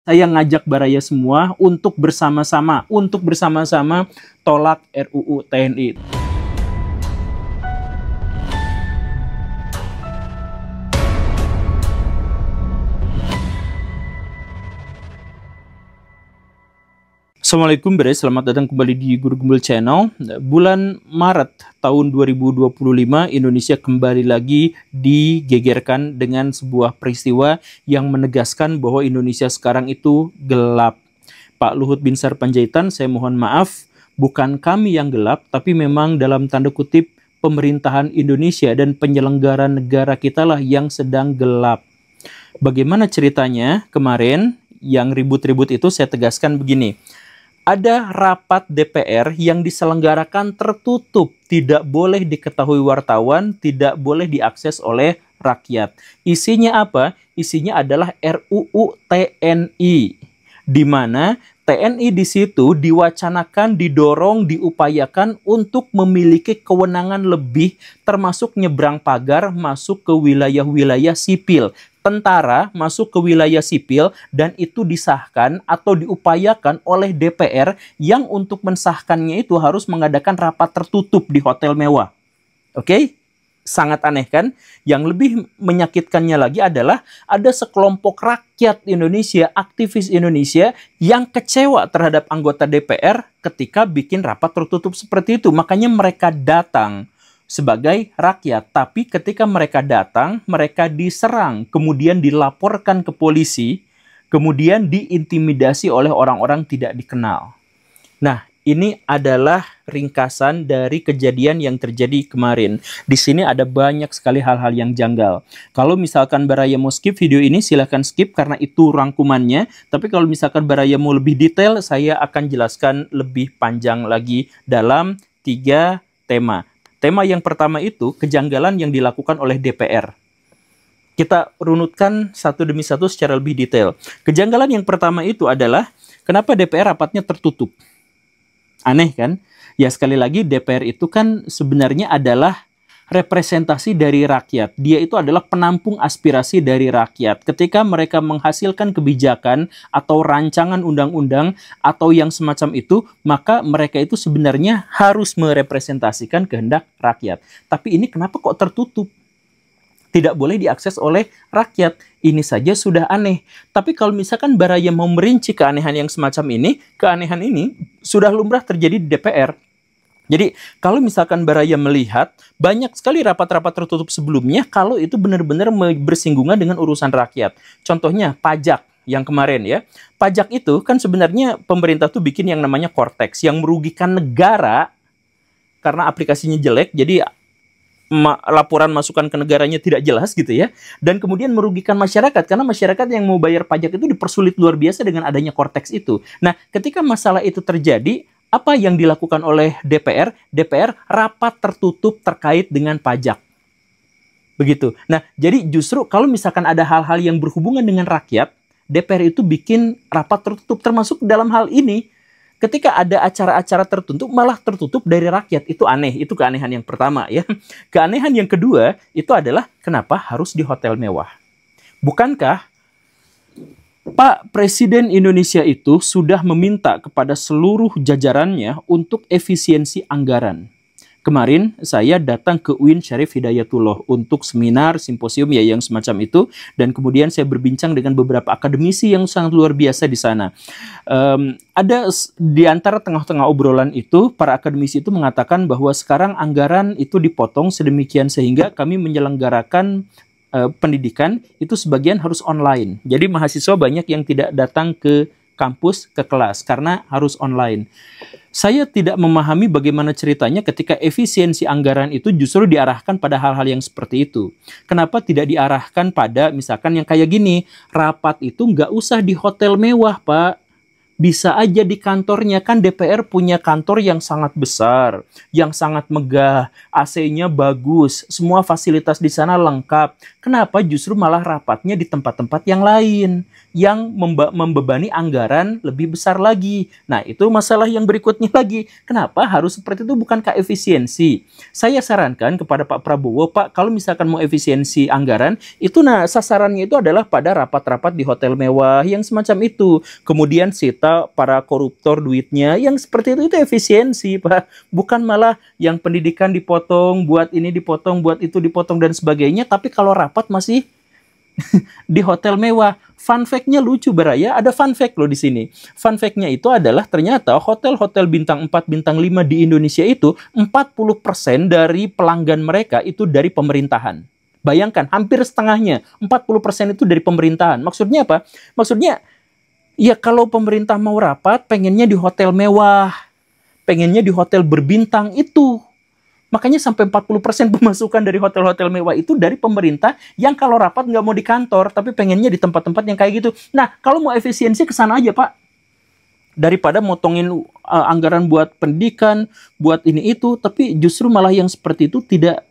Saya ngajak Baraya semua untuk bersama-sama tolak RUU TNI. Assalamualaikum Bre, selamat datang kembali di Guru Gembel Channel. Bulan Maret tahun 2025, Indonesia kembali lagi digegerkan dengan sebuah peristiwa yang menegaskan bahwa Indonesia sekarang itu gelap. Pak Luhut Binsar Panjaitan, saya mohon maaf, bukan kami yang gelap, tapi memang dalam tanda kutip pemerintahan Indonesia dan penyelenggara negara kita lah yang sedang gelap. Bagaimana ceritanya kemarin yang ribut-ribut itu? Saya tegaskan begini. Ada rapat DPR yang diselenggarakan tertutup, tidak boleh diketahui wartawan, tidak boleh diakses oleh rakyat. Isinya apa? Isinya adalah RUU TNI, di mana TNI di situ diwacanakan, didorong, diupayakan untuk memiliki kewenangan lebih, termasuk nyebrang pagar masuk ke wilayah-wilayah sipil. Tentara masuk ke wilayah sipil dan itu disahkan atau diupayakan oleh DPR yang untuk mensahkannya itu harus mengadakan rapat tertutup di hotel mewah. Oke? Sangat aneh kan? Yang lebih menyakitkannya lagi adalah ada sekelompok rakyat Indonesia, aktivis Indonesia yang kecewa terhadap anggota DPR ketika bikin rapat tertutup seperti itu. Makanya mereka datang sebagai rakyat, tapi ketika mereka datang, mereka diserang, kemudian dilaporkan ke polisi, kemudian diintimidasi oleh orang-orang tidak dikenal. Nah, ini adalah ringkasan dari kejadian yang terjadi kemarin. Di sini ada banyak sekali hal-hal yang janggal. Kalau misalkan Baraya mau skip video ini, silahkan skip karena itu rangkumannya. Tapi kalau misalkan Baraya mau lebih detail, saya akan jelaskan lebih panjang lagi dalam 3 tema. Tema yang pertama itu kejanggalan yang dilakukan oleh DPR. Kita runutkan satu demi satu secara lebih detail. Kejanggalan yang pertama itu adalah kenapa DPR rapatnya tertutup? Aneh kan? Ya sekali lagi DPR itu kan sebenarnya adalah representasi dari rakyat. Dia itu adalah penampung aspirasi dari rakyat. Ketika mereka menghasilkan kebijakan atau rancangan undang-undang atau yang semacam itu, maka mereka itu sebenarnya harus merepresentasikan kehendak rakyat. Tapi ini kenapa kok tertutup? Tidak boleh diakses oleh rakyat. Ini saja sudah aneh. Tapi kalau misalkan Baraya mau merinci keanehan yang semacam ini, keanehan ini sudah lumrah terjadi di DPR. Jadi kalau misalkan Baraya melihat banyak sekali rapat-rapat tertutup sebelumnya kalau itu benar-benar bersinggungan dengan urusan rakyat. Contohnya pajak yang kemarin ya. Pajak itu kan sebenarnya pemerintah tuh bikin yang namanya Cortex yang merugikan negara karena aplikasinya jelek. Jadi laporan masukan ke negaranya tidak jelas gitu ya. Dan kemudian merugikan masyarakat karena masyarakat yang mau bayar pajak itu dipersulit luar biasa dengan adanya Cortex itu. Nah, ketika masalah itu terjadi, apa yang dilakukan oleh DPR? DPR rapat tertutup terkait dengan pajak. Begitu. Nah, jadi justru kalau misalkan ada hal-hal yang berhubungan dengan rakyat, DPR itu bikin rapat tertutup termasuk dalam hal ini. Ketika ada acara-acara tertentu malah tertutup dari rakyat. Itu aneh. Itu keanehan yang pertama ya. Keanehan yang kedua itu adalah kenapa harus di hotel mewah? Bukankah Pak Presiden Indonesia itu sudah meminta kepada seluruh jajarannya untuk efisiensi anggaran. Kemarin saya datang ke UIN Syarif Hidayatullah untuk seminar, simposium ya yang semacam itu. Dan kemudian saya berbincang dengan beberapa akademisi yang sangat luar biasa di sana. Ada di antara tengah-tengah obrolan itu, para akademisi itu mengatakan bahwa sekarang anggaran itu dipotong sedemikian sehingga kami menyelenggarakan pendidikan itu sebagian harus online. Jadi mahasiswa banyak yang tidak datang ke kampus, ke kelas karena harus online. Saya tidak memahami bagaimana ceritanya ketika efisiensi anggaran itu justru diarahkan pada hal-hal yang seperti itu. Kenapa tidak diarahkan pada misalkan yang kayak gini, rapat itu nggak usah di hotel mewah, Pak. Bisa aja di kantornya, kan DPR punya kantor yang sangat besar, yang sangat megah, AC-nya bagus, semua fasilitas di sana lengkap. Kenapa justru malah rapatnya di tempat-tempat yang lain, yang membebani anggaran lebih besar lagi? Nah, itu masalah yang berikutnya lagi. Kenapa harus seperti itu? Bukankah efisiensi? Saya sarankan kepada Pak Prabowo, Pak, kalau misalkan mau efisiensi anggaran, itu sasarannya itu adalah pada rapat-rapat di hotel mewah yang semacam itu. Kemudian sita para koruptor duitnya, yang seperti itu efisiensi, Pak. Bukan malah yang pendidikan dipotong, buat ini dipotong, buat itu dipotong dan sebagainya, tapi kalau rapat masih di hotel mewah. Fun fact-nya lucu, Baraya, ada fun fact loh di sini. Fun fact-nya itu adalah ternyata hotel-hotel bintang 4, bintang 5 di Indonesia itu 40% dari pelanggan mereka itu dari pemerintahan. Bayangkan, hampir setengahnya, 40% itu dari pemerintahan. Maksudnya apa? Maksudnya, ya kalau pemerintah mau rapat, pengennya di hotel mewah, pengennya di hotel berbintang itu. Makanya sampai 40% pemasukan dari hotel-hotel mewah itu dari pemerintah yang kalau rapat nggak mau di kantor, tapi pengennya di tempat-tempat yang kayak gitu. Nah, kalau mau efisiensi ke sana aja, Pak. Daripada motongin anggaran buat pendidikan, buat ini itu, tapi justru malah yang seperti itu tidak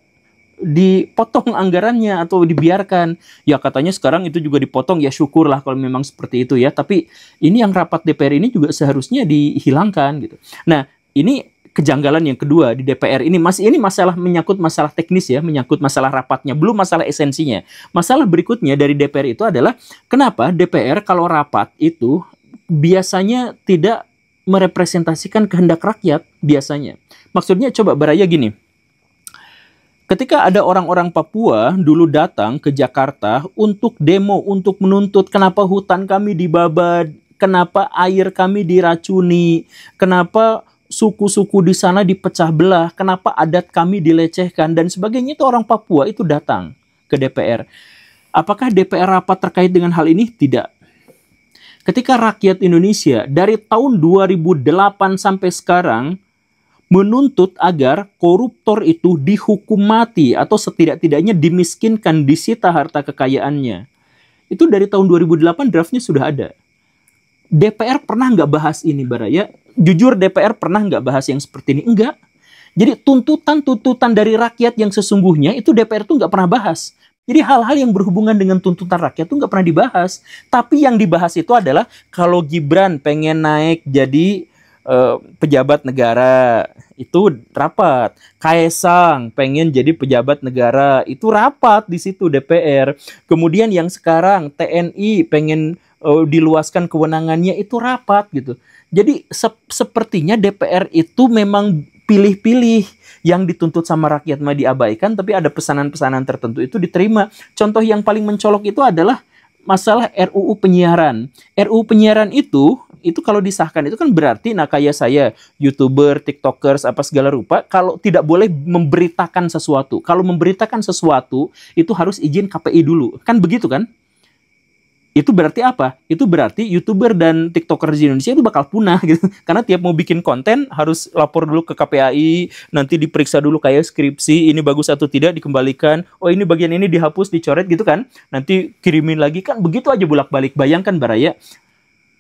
dipotong anggarannya atau dibiarkan. Ya katanya sekarang itu juga dipotong, ya syukurlah kalau memang seperti itu ya. Tapi ini yang rapat DPR ini juga seharusnya dihilangkan gitu. Nah, ini kejanggalan yang kedua di DPR ini. Ini masalah menyangkut masalah teknis ya, menyangkut masalah rapatnya, belum masalah esensinya. Masalah berikutnya dari DPR itu adalah kenapa DPR kalau rapat itu biasanya tidak merepresentasikan kehendak rakyat biasanya. Maksudnya coba Baraya gini. Ketika ada orang-orang Papua dulu datang ke Jakarta untuk demo, untuk menuntut kenapa hutan kami dibabat, kenapa air kami diracuni, kenapa suku-suku di sana dipecah belah, kenapa adat kami dilecehkan, dan sebagainya, itu orang Papua itu datang ke DPR. Apakah DPR rapat terkait dengan hal ini? Tidak. Ketika rakyat Indonesia dari tahun 2008 sampai sekarang menuntut agar koruptor itu dihukum mati atau setidak-tidaknya dimiskinkan, disita harta kekayaannya. Itu dari tahun 2008 draftnya sudah ada. DPR pernah nggak bahas ini, Baraya? Jujur DPR pernah nggak bahas yang seperti ini? Enggak. Jadi tuntutan-tuntutan dari rakyat yang sesungguhnya itu DPR tuh nggak pernah bahas. Jadi hal-hal yang berhubungan dengan tuntutan rakyat tuh nggak pernah dibahas. Tapi yang dibahas itu adalah kalau Gibran pengen naik jadi pejabat negara, itu rapat. Kaesang pengen jadi pejabat negara, itu rapat di situ DPR. Kemudian yang sekarang TNI pengen diluaskan kewenangannya, itu rapat gitu. Jadi sepertinya DPR itu memang pilih-pilih, yang dituntut sama rakyat mah diabaikan, tapi ada pesanan-pesanan tertentu itu diterima. Contoh yang paling mencolok itu adalah masalah RUU penyiaran. RUU penyiaran itu kalau disahkan itu kan berarti, nah kayak saya, YouTuber, TikTokers, apa segala rupa, kalau tidak boleh memberitakan sesuatu. Kalau memberitakan sesuatu, itu harus izin KPI dulu. Kan begitu kan? Itu berarti apa? Itu berarti YouTuber dan TikToker di Indonesia itu bakal punah gitu. Karena tiap mau bikin konten harus lapor dulu ke KPAI, nanti diperiksa dulu kayak skripsi, ini bagus atau tidak, dikembalikan. Oh ini bagian ini dihapus, dicoret gitu kan. Nanti kirimin lagi kan, begitu aja bolak-balik. Bayangkan Baraya,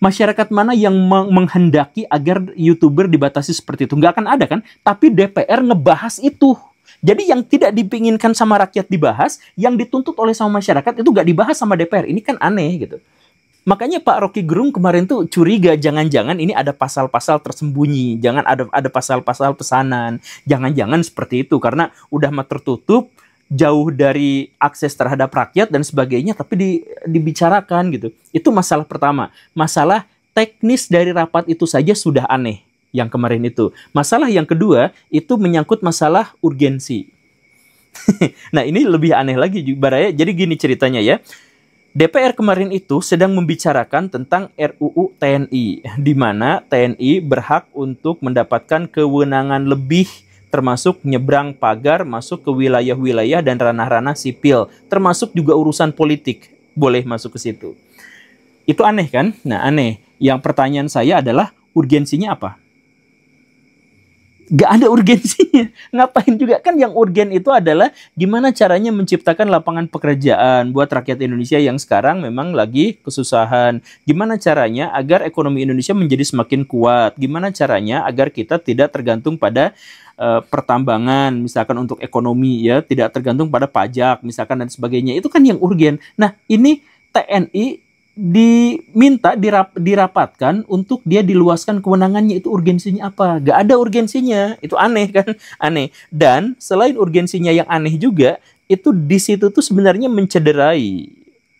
masyarakat mana yang menghendaki agar YouTuber dibatasi seperti itu? Nggak akan ada kan? Tapi DPR ngebahas itu. Jadi yang tidak dipinginkan sama rakyat dibahas, yang dituntut oleh sama masyarakat itu nggak dibahas sama DPR. Ini kan aneh gitu. Makanya Pak Rocky Gerung kemarin tuh curiga, jangan-jangan ini ada pasal-pasal tersembunyi, jangan ada pasal-pasal pesanan, jangan-jangan seperti itu, karena udah mah tertutup, jauh dari akses terhadap rakyat dan sebagainya, tapi dibicarakan gitu. Itu masalah pertama. Masalah teknis dari rapat itu saja sudah aneh yang kemarin itu. Masalah yang kedua itu menyangkut masalah urgensi. Nah ini lebih aneh lagi Baraya. Jadi gini ceritanya ya. DPR kemarin itu sedang membicarakan tentang RUU TNI, di mana TNI berhak untuk mendapatkan kewenangan lebih, termasuk nyebrang pagar masuk ke wilayah-wilayah dan ranah-ranah sipil, termasuk juga urusan politik boleh masuk ke situ. Itu aneh kan? Nah aneh. Yang pertanyaan saya adalah urgensinya apa? Gak ada urgensinya. Ngapain juga? Kan yang urgen itu adalah gimana caranya menciptakan lapangan pekerjaan buat rakyat Indonesia yang sekarang memang lagi kesusahan. Gimana caranya agar ekonomi Indonesia menjadi semakin kuat. Gimana caranya agar kita tidak tergantung pada pertambangan, misalkan untuk ekonomi ya, tidak tergantung pada pajak, misalkan dan sebagainya. Itu kan yang urgen. Nah, ini TNI diminta dirapatkan untuk dia diluaskan kewenangannya. Itu urgensinya apa? Gak ada urgensinya. Itu aneh kan? Aneh. Dan selain urgensinya yang aneh juga, itu di situ tuh sebenarnya mencederai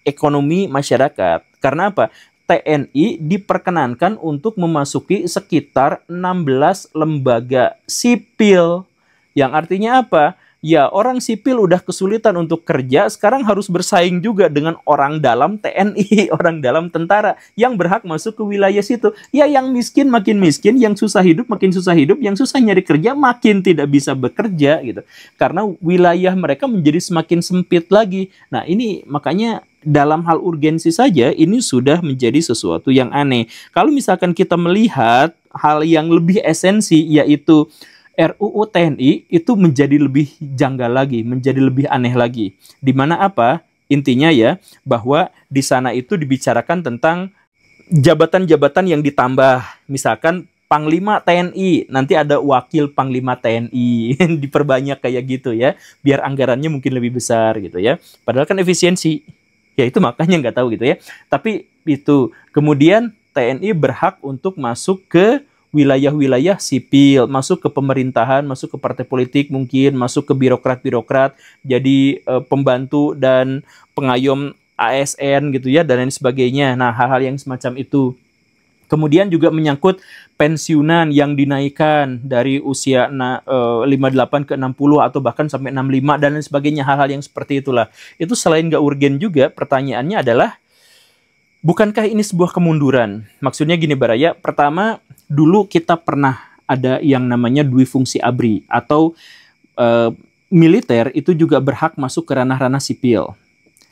ekonomi masyarakat. Karena apa? TNI diperkenankan untuk memasuki sekitar 16 lembaga sipil. Yang artinya apa? Ya, orang sipil udah kesulitan untuk kerja, sekarang harus bersaing juga dengan orang dalam TNI, orang dalam tentara yang berhak masuk ke wilayah situ. Ya, yang miskin makin miskin, yang susah hidup makin susah hidup, yang susah nyari kerja makin tidak bisa bekerja gitu. Karena wilayah mereka menjadi semakin sempit lagi. Nah, ini makanya dalam hal urgensi saja ini sudah menjadi sesuatu yang aneh. Kalau misalkan kita melihat hal yang lebih esensi, yaitu RUU TNI, itu menjadi lebih janggal lagi, menjadi lebih aneh lagi. Di mana apa? Intinya ya, bahwa di sana itu dibicarakan tentang jabatan-jabatan yang ditambah. Misalkan Panglima TNI, nanti ada wakil Panglima TNI, diperbanyak kayak gitu ya, biar anggarannya mungkin lebih besar gitu ya. Padahal kan efisiensi, ya itu makanya nggak tahu gitu ya. Tapi itu, kemudian TNI berhak untuk masuk ke wilayah-wilayah sipil, masuk ke pemerintahan, masuk ke partai politik mungkin, masuk ke birokrat-birokrat, jadi pembantu dan pengayom ASN gitu ya, dan lain sebagainya. Nah, hal-hal yang semacam itu. Kemudian juga menyangkut pensiunan yang dinaikkan dari usia 58 ke 60 atau bahkan sampai 65 dan lain sebagainya, hal-hal yang seperti itulah. Itu selain nggak urgen juga, pertanyaannya adalah, bukankah ini sebuah kemunduran? Maksudnya gini Baraya, pertama, dulu kita pernah ada yang namanya dwi fungsi ABRI, atau militer itu juga berhak masuk ke ranah-ranah sipil.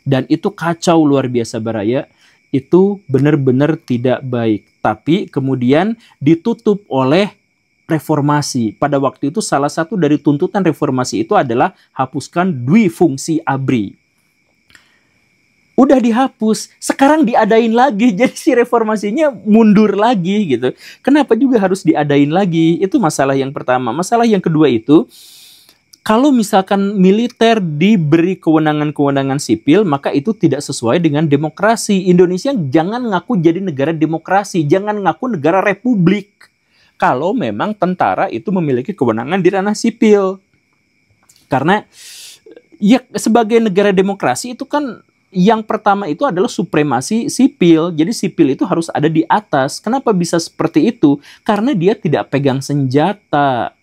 Dan itu kacau luar biasa Baraya, itu benar-benar tidak baik. Tapi kemudian ditutup oleh reformasi. Pada waktu itu salah satu dari tuntutan reformasi itu adalah hapuskan dwi fungsi ABRI. Udah dihapus, sekarang diadain lagi, jadi si reformasinya mundur lagi gitu. Kenapa juga harus diadain lagi? Itu masalah yang pertama. Masalah yang kedua itu, kalau misalkan militer diberi kewenangan-kewenangan sipil, maka itu tidak sesuai dengan demokrasi. Indonesia jangan ngaku jadi negara demokrasi, jangan ngaku negara republik. Kalau memang tentara itu memiliki kewenangan di ranah sipil. Karena ya sebagai negara demokrasi itu kan yang pertama itu adalah supremasi sipil. Jadi sipil itu harus ada di atas. Kenapa bisa seperti itu? Karena dia tidak pegang senjata.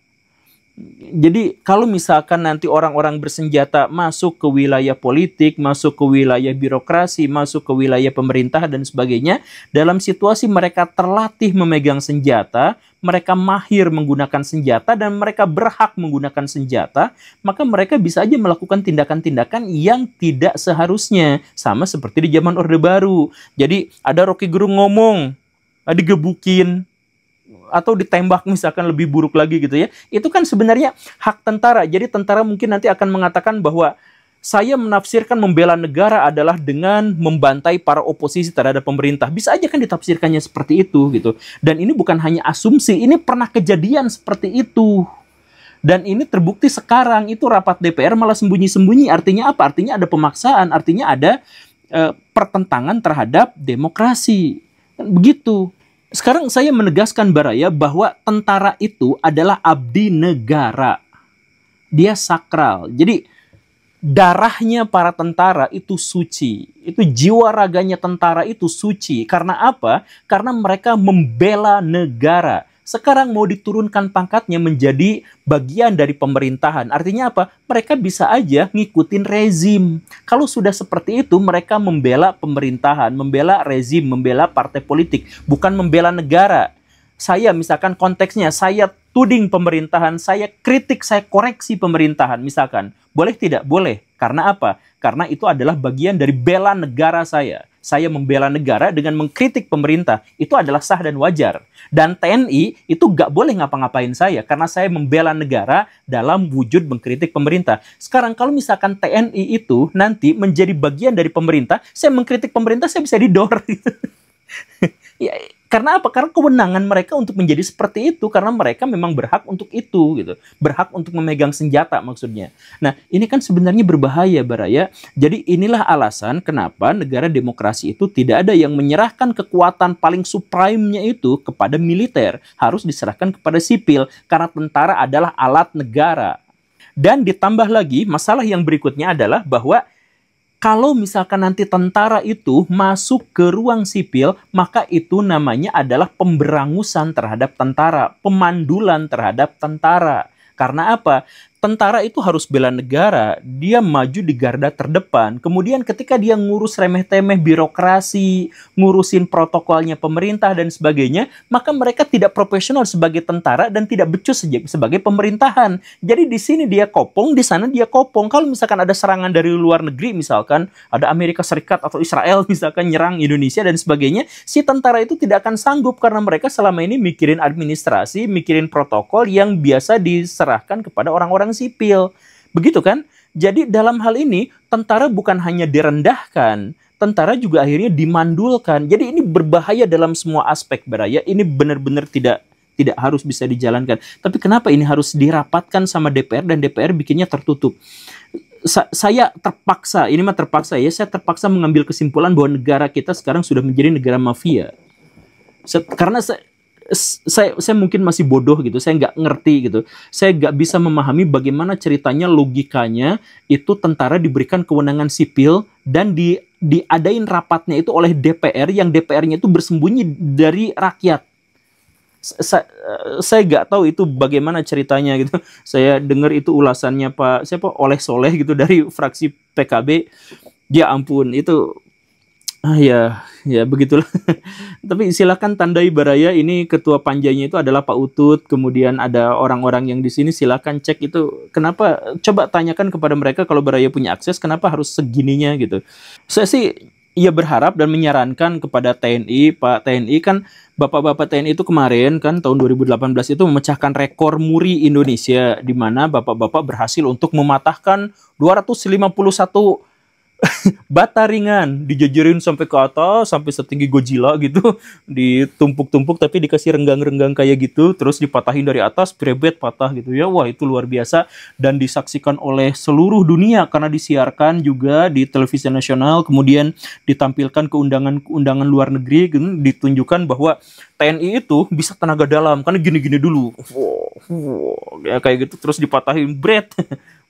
Jadi kalau misalkan nanti orang-orang bersenjata masuk ke wilayah politik, masuk ke wilayah birokrasi, masuk ke wilayah pemerintahan dan sebagainya, dalam situasi mereka terlatih memegang senjata, mereka mahir menggunakan senjata, dan mereka berhak menggunakan senjata, maka mereka bisa aja melakukan tindakan-tindakan yang tidak seharusnya. Sama seperti di zaman Orde Baru. Jadi ada Rocky Gerung ngomong, digebukin, atau ditembak misalkan lebih buruk lagi gitu ya. Itu kan sebenarnya hak tentara. Jadi tentara mungkin nanti akan mengatakan bahwa saya menafsirkan membela negara adalah dengan membantai para oposisi terhadap pemerintah. Bisa aja kan ditafsirkannya seperti itu gitu. Dan ini bukan hanya asumsi, ini pernah kejadian seperti itu. Dan ini terbukti sekarang, itu rapat DPR malah sembunyi-sembunyi. Artinya apa? Artinya ada pemaksaan, artinya ada pertentangan terhadap demokrasi. Begitu. Sekarang saya menegaskan Baraya bahwa tentara itu adalah abdi negara. Dia sakral. Jadi darahnya para tentara itu suci. Itu jiwa raganya tentara itu suci. Karena apa? Karena mereka membela negara. Sekarang mau diturunkan pangkatnya menjadi bagian dari pemerintahan. Artinya apa? Mereka bisa aja ngikutin rezim. Kalau sudah seperti itu, mereka membela pemerintahan, membela rezim, membela partai politik, bukan membela negara. Saya misalkan konteksnya, saya tuding pemerintahan, saya kritik, saya koreksi pemerintahan misalkan. Boleh tidak? Boleh. Karena apa? Karena itu adalah bagian dari bela negara saya. saya membela negara dengan mengkritik pemerintah. Itu adalah sah dan wajar. Dan TNI itu nggak boleh ngapa-ngapain saya karena saya membela negara dalam wujud mengkritik pemerintah. Sekarang kalau misalkan TNI itu nanti menjadi bagian dari pemerintah, saya mengkritik pemerintah, saya bisa didor. Ya, karena apa? Karena kewenangan mereka untuk menjadi seperti itu, karena mereka memang berhak untuk itu, gitu. Berhak untuk memegang senjata maksudnya. Nah, ini kan sebenarnya berbahaya, Baraya. Jadi inilah alasan kenapa negara demokrasi itu tidak ada yang menyerahkan kekuatan paling supreme-nya itu kepada militer, harus diserahkan kepada sipil, karena tentara adalah alat negara. Dan ditambah lagi, masalah yang berikutnya adalah bahwa kalau misalkan nanti tentara itu masuk ke ruang sipil, maka itu namanya adalah pemberangusan terhadap tentara, pemandulan terhadap tentara. Karena apa? Tentara itu harus bela negara, dia maju di garda terdepan. Kemudian ketika dia ngurus remeh-temeh birokrasi, ngurusin protokolnya pemerintah dan sebagainya, maka mereka tidak profesional sebagai tentara dan tidak becus sebagai pemerintahan. Jadi di sini dia kopong, di sana dia kopong. Kalau misalkan ada serangan dari luar negeri, misalkan ada Amerika Serikat atau Israel misalkan nyerang Indonesia dan sebagainya, si tentara itu tidak akan sanggup karena mereka selama ini mikirin administrasi, mikirin protokol yang biasa diserahkan kepada orang-orang sipil. Begitu kan? Jadi dalam hal ini tentara bukan hanya direndahkan, tentara juga akhirnya dimandulkan. Jadi ini berbahaya dalam semua aspek, Baraya. Ini benar-benar tidak harus bisa dijalankan. Tapi kenapa ini harus dirapatkan sama DPR dan DPR bikinnya tertutup? Saya terpaksa, ini mah terpaksa ya, saya terpaksa mengambil kesimpulan bahwa negara kita sekarang sudah menjadi negara mafia. Karena saya mungkin masih bodoh gitu, saya nggak ngerti gitu, saya nggak bisa memahami bagaimana ceritanya, logikanya itu tentara diberikan kewenangan sipil dan diadain rapatnya itu oleh DPR, yang DPR-nya itu bersembunyi dari rakyat. Saya nggak tahu itu bagaimana ceritanya gitu. Saya dengar itu ulasannya Pak siapa Oleh Soleh gitu dari fraksi PKB. Ya ampun, itu ya begitulah. Tapi silakan tandai, Baraya, ini ketua panjanya itu adalah Pak Utut, kemudian ada orang-orang yang di sini, silakan cek itu kenapa, coba tanyakan kepada mereka kalau Baraya punya akses kenapa harus segininya gitu. Saya sih ya berharap dan menyarankan kepada TNI, Pak TNI kan, Bapak-bapak TNI itu kemarin kan tahun 2018 itu memecahkan rekor muri Indonesia, di mana bapak-bapak berhasil untuk mematahkan 251 bata ringan, dijejerin sampai ke atas, sampai setinggi Godzilla gitu, ditumpuk-tumpuk tapi dikasih renggang-renggang kayak gitu, terus dipatahin dari atas, brebet patah gitu ya. Wah, itu luar biasa dan disaksikan oleh seluruh dunia karena disiarkan juga di televisi nasional, kemudian ditampilkan ke undangan luar negeri gitu, ditunjukkan bahwa TNI itu bisa tenaga dalam karena gini-gini dulu. Ya kayak gitu, terus dipatahin bret.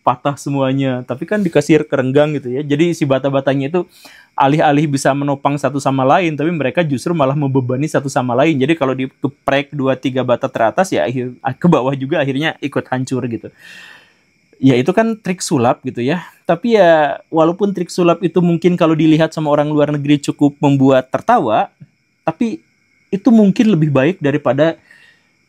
Patah semuanya, tapi kan dikasih kerenggang gitu ya. Jadi si bata-batanya itu alih-alih bisa menopang satu sama lain, tapi mereka justru malah membebani satu sama lain. Jadi kalau dikeprek 2-3 bata teratas ya ke bawah juga akhirnya ikut hancur gitu. Ya itu kan trik sulap gitu ya. Tapi ya walaupun trik sulap itu mungkin kalau dilihat sama orang luar negeri cukup membuat tertawa, tapi itu mungkin lebih baik daripada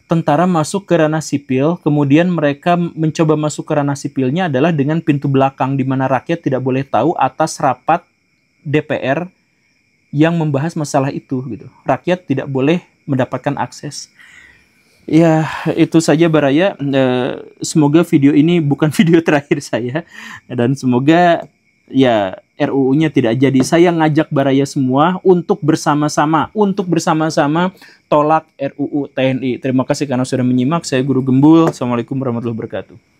tentara masuk ke ranah sipil, kemudian mereka mencoba masuk ke ranah sipilnya adalah dengan pintu belakang, di mana rakyat tidak boleh tahu atas rapat DPR yang membahas masalah itu gitu. Rakyat tidak boleh mendapatkan akses. Ya, itu saja, Baraya. Semoga video ini bukan video terakhir saya, dan semoga ya RUU-nya tidak jadi. Saya ngajak Baraya semua untuk bersama-sama tolak RUU TNI. Terima kasih karena sudah menyimak. Saya Guru Gembul. Assalamualaikum warahmatullahi wabarakatuh.